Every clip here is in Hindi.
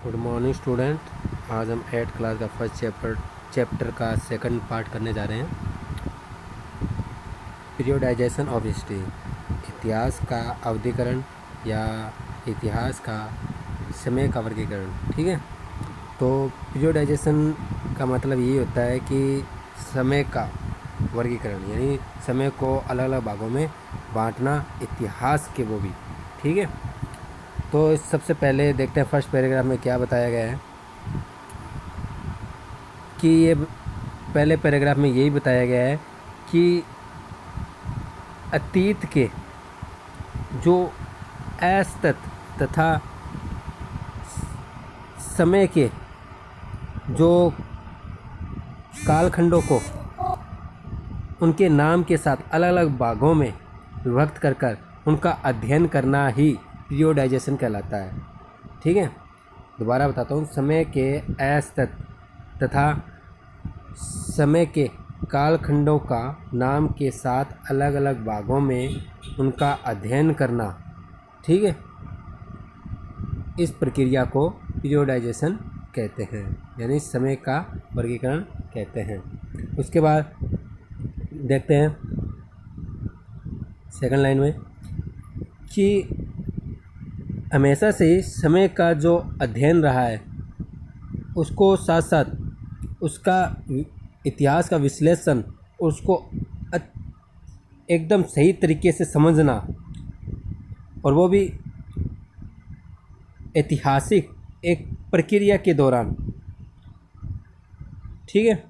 Good morning student. आज हम 8th क्लास का फर्स्ट चैप्टर का सेकंड पार्ट करने जा रहे हैं। पीरियोडाइजेशन ऑफ हिस्ट्री, इतिहास का अवधिकरण या इतिहास का समय का वर्गीकरण। ठीक है, तो पीरियोडाइजेशन का मतलब यही होता है कि समय का वर्गीकरण, यानी समय को अलग अलग भागों में बांटना, इतिहास के वो भी। ठीक है, तो सबसे पहले देखते हैं फर्स्ट पैराग्राफ में क्या बताया गया है कि ये पहले पैराग्राफ में यही बताया गया है कि अतीत के जो असतत तथा समय के जो कालखंडों को उनके नाम के साथ अलग अलग भागों में विभक्त कर उनका अध्ययन करना ही पीरियोडाइजेशन कहलाता है। ठीक है, दोबारा बताता हूँ। समय के असतत तथा समय के कालखंडों का नाम के साथ अलग अलग भागों में उनका अध्ययन करना, ठीक है, इस प्रक्रिया को पीरियोडाइजेशन कहते हैं, यानी समय का वर्गीकरण कहते हैं। उसके बाद देखते हैं सेकंड लाइन में कि हमेशा से ही समय का जो अध्ययन रहा है उसको साथ साथ उसका इतिहास का विश्लेषण, उसको एकदम सही तरीके से समझना, और वो भी ऐतिहासिक एक प्रक्रिया के दौरान, ठीक है,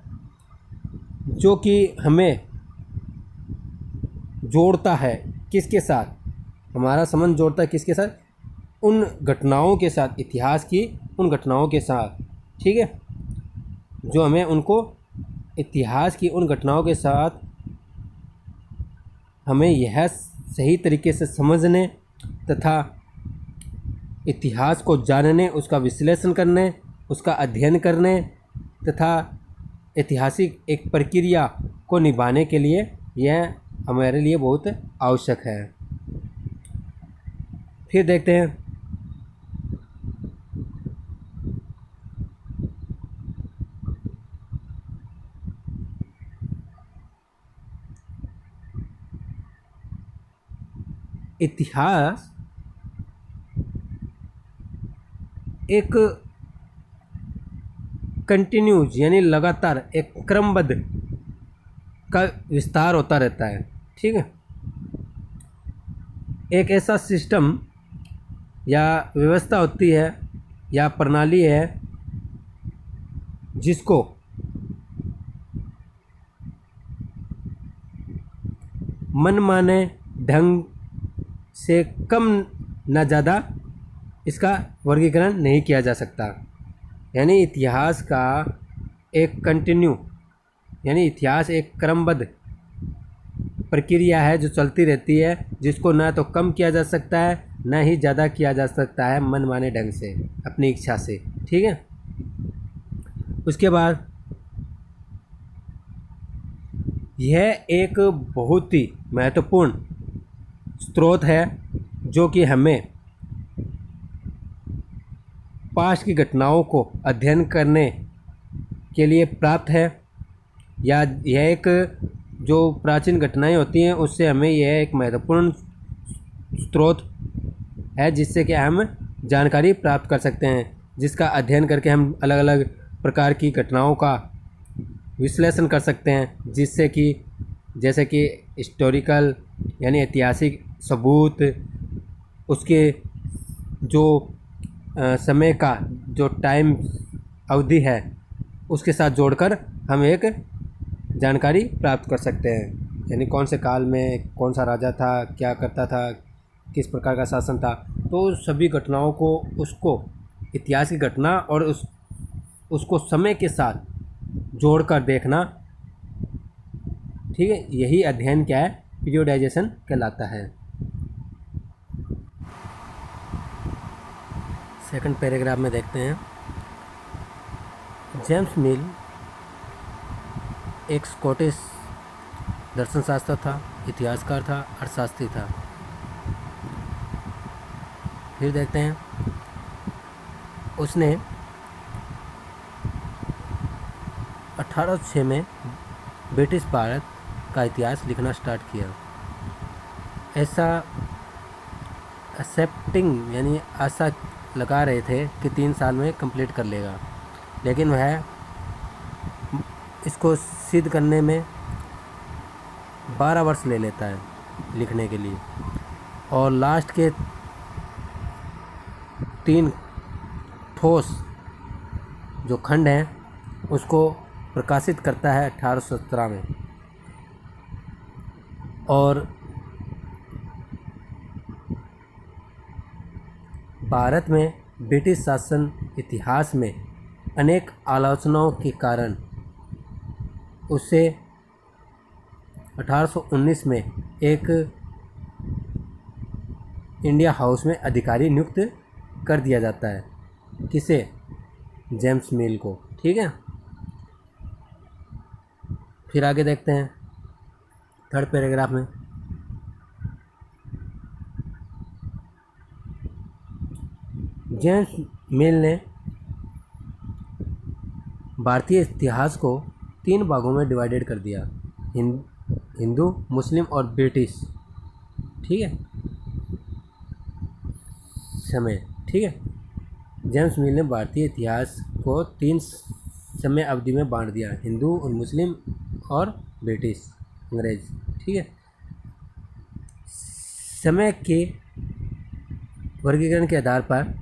जो कि हमें जोड़ता है किसके साथ, हमारा संबंध जोड़ता है किसके साथ, उन घटनाओं के साथ, इतिहास की उन घटनाओं के साथ। ठीक है, जो हमें उनको इतिहास की उन घटनाओं के साथ हमें यह सही तरीके से समझने तथा इतिहास को जानने, उसका विश्लेषण करने, उसका अध्ययन करने तथा ऐतिहासिक एक प्रक्रिया को निभाने के लिए यह हमारे लिए बहुत आवश्यक है। फिर देखते हैं इतिहास एक कंटिन्यूज यानी लगातार एक क्रमबद्ध का विस्तार होता रहता है। ठीक है, एक ऐसा सिस्टम या व्यवस्था होती है या प्रणाली है जिसको मनमाने ढंग से कम न ज़्यादा इसका वर्गीकरण नहीं किया जा सकता। यानी इतिहास का एक कंटिन्यू, यानी इतिहास एक क्रमबद्ध प्रक्रिया है जो चलती रहती है, जिसको ना तो कम किया जा सकता है ना ही ज़्यादा किया जा सकता है मनमाने ढंग से, अपनी इच्छा से। ठीक है, उसके बाद यह एक बहुत ही महत्वपूर्ण स्रोत है जो कि हमें पास्ट की घटनाओं को अध्ययन करने के लिए प्राप्त है, या यह एक जो प्राचीन घटनाएं होती हैं उससे हमें यह एक महत्वपूर्ण स्रोत है जिससे कि हम जानकारी प्राप्त कर सकते हैं, जिसका अध्ययन करके हम अलग अलग प्रकार की घटनाओं का विश्लेषण कर सकते हैं, जिससे कि जैसे कि हिस्टोरिकल यानी ऐतिहासिक सबूत, उसके जो समय का जो टाइम अवधि है उसके साथ जोड़कर हम एक जानकारी प्राप्त कर सकते हैं, यानी कौन से काल में कौन सा राजा था, क्या करता था, किस प्रकार का शासन था। तो सभी घटनाओं को, उसको इतिहास की घटना और उसको समय के साथ जोड़कर देखना, ठीक है, यही अध्ययन क्या है, पीरियोडाइजेशन कहलाता है। सेकंड पैराग्राफ में देखते हैं, जेम्स मिल एक स्कॉटिश दर्शनशास्त्र था, इतिहासकार था, अर्थशास्त्री था। फिर देखते हैं उसने 1806 में ब्रिटिश भारत का इतिहास लिखना स्टार्ट किया। ऐसा एक्सेप्टिंग यानी आशा लगा रहे थे कि 3 साल में कंप्लीट कर लेगा, लेकिन वह इसको सिद्ध करने में 12 वर्ष ले लेता है लिखने के लिए, और लास्ट के 3 ठोस जो खंड हैं उसको प्रकाशित करता है 1817 में। और भारत में ब्रिटिश शासन इतिहास में अनेक आलोचनाओं के कारण उसे 1819 में एक इंडिया हाउस में अधिकारी नियुक्त कर दिया जाता है। किसे? जेम्स मिल को। ठीक है, फिर आगे देखते हैं 3rd पैराग्राफ में। जेम्स मिल ने भारतीय इतिहास को 3 भागों में डिवाइडेड कर दिया, हिंदू, मुस्लिम और ब्रिटिश। ठीक है, समय। ठीक है, जेम्स मिल ने भारतीय इतिहास को 3 समय अवधि में बांट दिया, हिंदू और मुस्लिम और ब्रिटिश अंग्रेज। ठीक है, समय के वर्गीकरण के आधार पर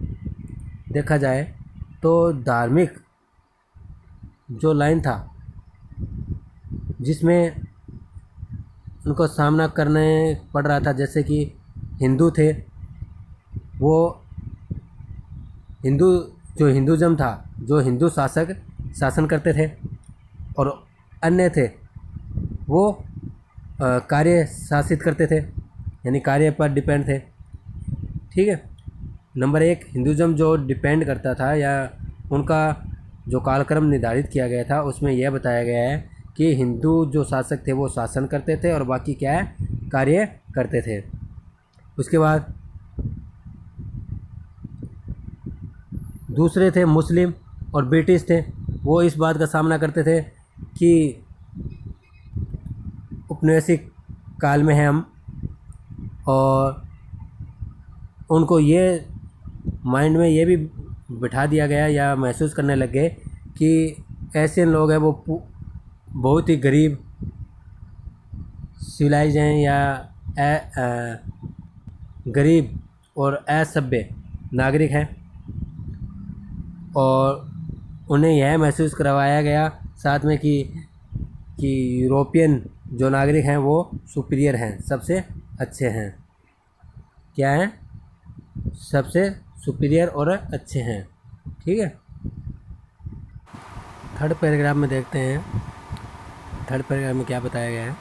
देखा जाए तो धार्मिक जो लाइन था जिसमें उनको सामना करने पड़ रहा था, जैसे कि हिंदू थे, वो हिंदू जो हिंदुज़म था, जो हिंदू शासक शासन करते थे, और अन्य थे वो कार्य शासित करते थे, यानी कार्य पर डिपेंड थे। ठीक है, नंबर 1 हिंदुज़म जो डिपेंड करता था या उनका जो कालक्रम निर्धारित किया गया था उसमें यह बताया गया है कि हिंदू जो शासक थे वो शासन करते थे और बाकी क्या है, कार्य करते थे। उसके बाद दूसरे थे मुस्लिम और ब्रिटिश थे, वो इस बात का सामना करते थे कि औपनिवेशिक काल में हैं हम, और उनको ये माइंड में ये भी बिठा दिया गया या महसूस करने लग गए कि ऐसे लोग हैं वो बहुत ही गरीब सिविलाइज हैं या गरीब और असभ्य नागरिक हैं, और उन्हें यह महसूस करवाया गया साथ में कि यूरोपियन जो नागरिक हैं वो सुपीरियर हैं, सबसे अच्छे हैं। क्या हैं? सबसे सुपीरियर और अच्छे हैं। ठीक है, 3rd पैराग्राफ में देखते हैं। 3rd पैराग्राफ में क्या बताया गया है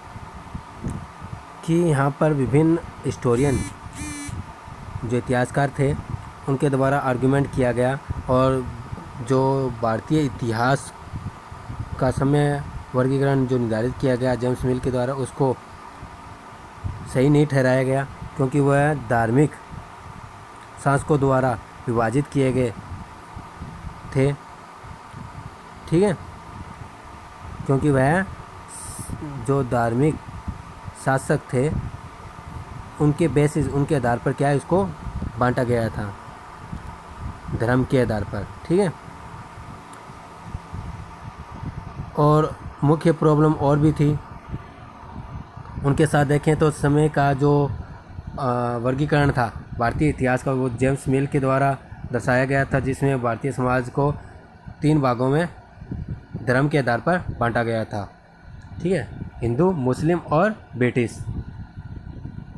कि यहाँ पर विभिन्न हिस्टोरियन जो इतिहासकार थे उनके द्वारा आर्गुमेंट किया गया, और जो भारतीय इतिहास का समय वर्गीकरण जो निर्धारित किया गया जेम्स मिल के द्वारा उसको सही नहीं ठहराया गया, क्योंकि वह धार्मिक शासकों द्वारा विभाजित किए गए थे। ठीक है, क्योंकि वह जो धार्मिक शासक थे उनके बेसिस उनके आधार पर क्या है इसको बांटा गया था, धर्म के आधार पर। ठीक है, और मुख्य प्रॉब्लम और भी थी उनके साथ। देखें तो समय का जो वर्गीकरण था भारतीय इतिहास का वो जेम्स मिल के द्वारा दर्शाया गया था, जिसमें भारतीय समाज को 3 भागों में धर्म के आधार पर बांटा गया था। ठीक है, हिंदू, मुस्लिम और ब्रिटिश।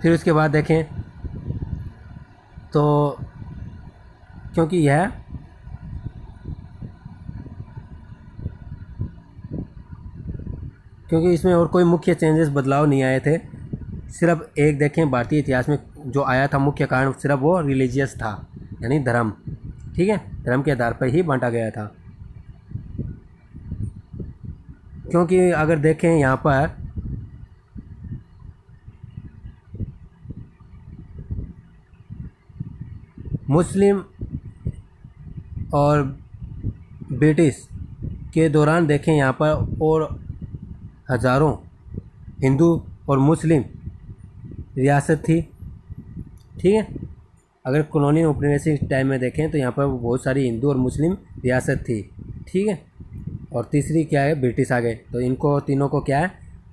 फिर उसके बाद देखें तो क्योंकि इसमें और कोई मुख्य चेंजेस बदलाव नहीं आए थे, सिर्फ एक देखें भारतीय इतिहास में जो आया था मुख्य कारण सिर्फ वो रिलीजियस था, यानी धर्म। ठीक है, धर्म के आधार पर ही बांटा गया था। क्योंकि अगर देखें यहाँ पर मुस्लिम और ब्रिटिश के दौरान देखें यहाँ पर और हज़ारों हिंदू और मुस्लिम रियासत थी। ठीक है, अगर कॉलोनियल औपनिवेशिक टाइम में देखें तो यहाँ पर बहुत सारी हिंदू और मुस्लिम रियासत थी। ठीक है, और तीसरी क्या है, ब्रिटिश आ गए। तो इनको तीनों को क्या है,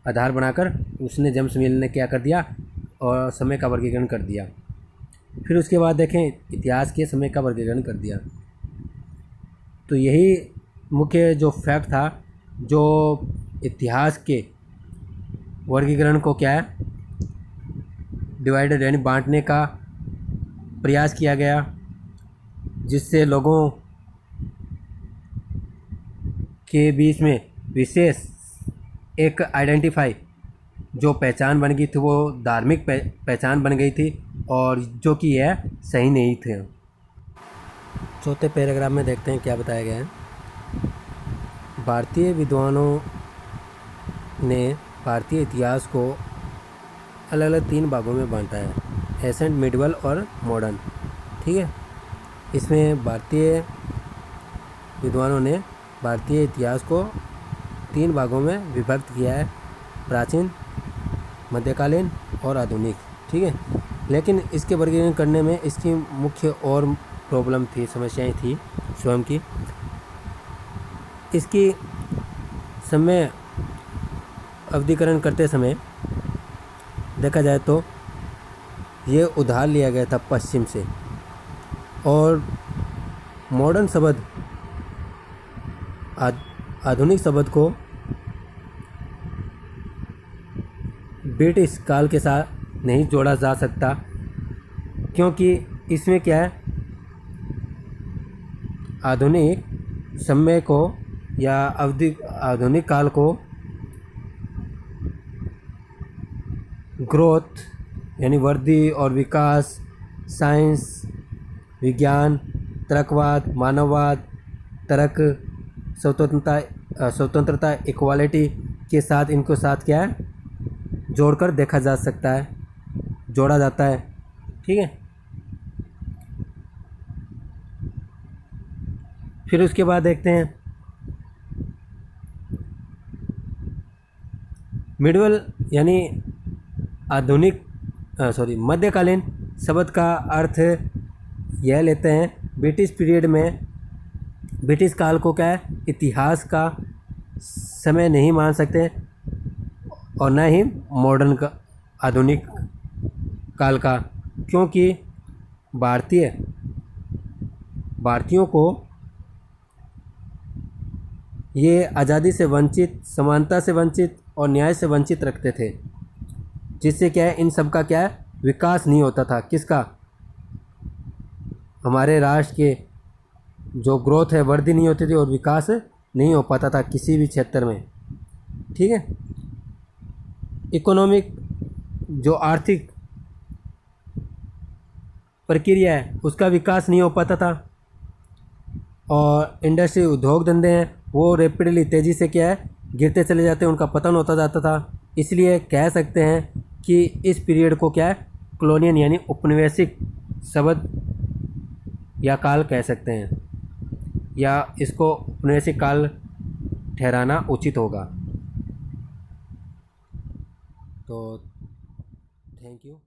आधार बनाकर उसने जेम्स मिल ने क्या कर दिया और समय का वर्गीकरण कर दिया। फिर उसके बाद देखें इतिहास के समय का वर्गीकरण कर दिया। तो यही मुख्य जो फैक्ट था, जो इतिहास के वर्गीकरण को क्या है, डिवाइडेड यानी बांटने का प्रयास किया गया, जिससे लोगों के बीच में विशेष एक आइडेंटिफाई जो पहचान बन गई थी, वो धार्मिक पहचान बन गई थी, और जो कि यह सही नहीं थे। चौथे पैराग्राफ में देखते हैं क्या बताया गया है। भारतीय विद्वानों ने भारतीय इतिहास को अलग अलग 3 भागों में बांटा है, एसेंट, मिडवल और मॉडर्न। ठीक है, इसमें भारतीय विद्वानों ने भारतीय इतिहास को 3 भागों में विभक्त किया है, प्राचीन, मध्यकालीन और आधुनिक। ठीक है, लेकिन इसके वर्गीकरण करने में इसकी मुख्य और प्रॉब्लम थी, समस्याएं थी स्वयं की। इसकी समय अवधिकरण करते समय देखा जाए तो ये उधार लिया गया था पश्चिम से, और मॉडर्न शब्द आधुनिक शब्द को ब्रिटिश काल के साथ नहीं जोड़ा जा सकता, क्योंकि इसमें क्या है, आधुनिक समय को या अवधि आधुनिक काल को ग्रोथ यानी वृद्धि और विकास, साइंस, विज्ञान, तर्कवाद, मानववाद, तर्क, स्वतंत्रता, इक्वालिटी के साथ इनको साथ क्या है, जोड़कर देखा जा सकता है, जोड़ा जाता है। ठीक है, फिर उसके बाद देखते हैं मिडवल यानी आधुनिक मध्यकालीन शब्द का अर्थ यह लेते हैं, ब्रिटिश पीरियड में ब्रिटिश काल को क्या है, इतिहास का समय नहीं मान सकते, और न ही मॉडर्न का आधुनिक काल का, क्योंकि भारतीयों को ये आज़ादी से वंचित, समानता से वंचित और न्याय से वंचित रखते थे, जिससे क्या है, इन सब का क्या है, विकास नहीं होता था। किसका, हमारे राष्ट्र के जो ग्रोथ है, वृद्धि नहीं होती थी और विकास नहीं हो पाता था किसी भी क्षेत्र में। ठीक है, इकोनॉमिक जो आर्थिक प्रक्रिया है उसका विकास नहीं हो पाता था, और इंडस्ट्री, उद्योग धंधे हैं वो रैपिडली तेज़ी से क्या है, गिरते चले जाते हैं, उनका पतन होता जाता था। इसलिए कह सकते हैं कि इस पीरियड को क्या है, कॉलोनियल यानी उपनिवेशिक शब्द या काल कह सकते हैं, या इसको उपनिवेशिक काल ठहराना उचित होगा। तो थैंक यू।